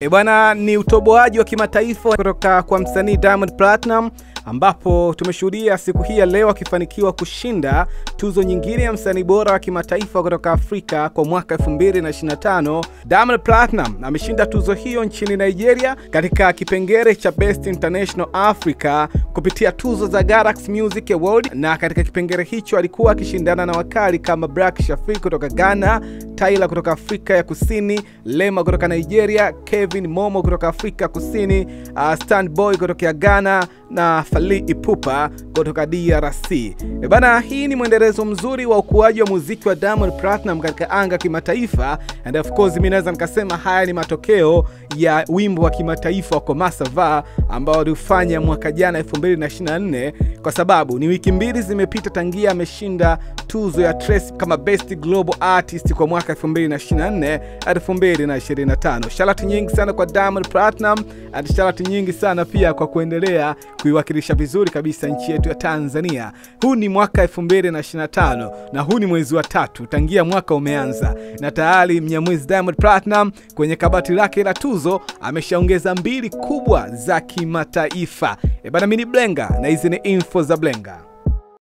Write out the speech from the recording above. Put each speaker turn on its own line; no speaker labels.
Bwana, ni utoboaji wa kimataifa kutoka kwa msanii Diamond Platnumz, ambapo tumeshuhudia siku hii ya leo akifanikiwa kushinda tuzo nyingine ya msanii bora wa kimataifa kutoka Afrika kwa mwaka 2025. Diamond Platnumz ameshinda tuzo hiyo nchini Nigeria katika kipengele cha Best International Africa kupitia tuzo za Galaxy Music Award, na katika kipengele hicho alikuwa akishindana na wakali kama Black Shafi kutoka Ghana, Tyler kutoka Afrika ya Kusini, Lema kutoka Nigeria, Kevin Momo kutoka Afrika Kusini, Standboy kutoka Ghana na Fally Ipupa kutoka DRC. Bana, hii ni mwendelezo mzuri wa ukuaji wa muziki wa Diamond Platnumz katika anga kimataifa, and of course mimi naweza nikasema haya ni matokeo ya wimbo wa kimataifa wa Koma Ça Va ambao ulifanya mwaka jana 2024, kwa sababu ni wiki mbili zimepita tangia ameshinda tuzo ya Trace kama Best Global Artist kwa mwaka 2024-2025. Sharati nyingi sana kwa Diamond Platnumz, and sharati nyingi sana pia kwa kuendelea kuiwakilisha vizuri kabisa nchi yetu ya Tanzania. Huu ni mwaka 2025 na huu ni mwezi wa 3 tangia mwaka umeanza, na tayari Mnyamwezi Diamond Platnumz kwenye kabati lake la tuzo ameshaongeza 2 kubwa za kimataifa. Bana, mimi ni Blenga na hizi ni info za Blenga.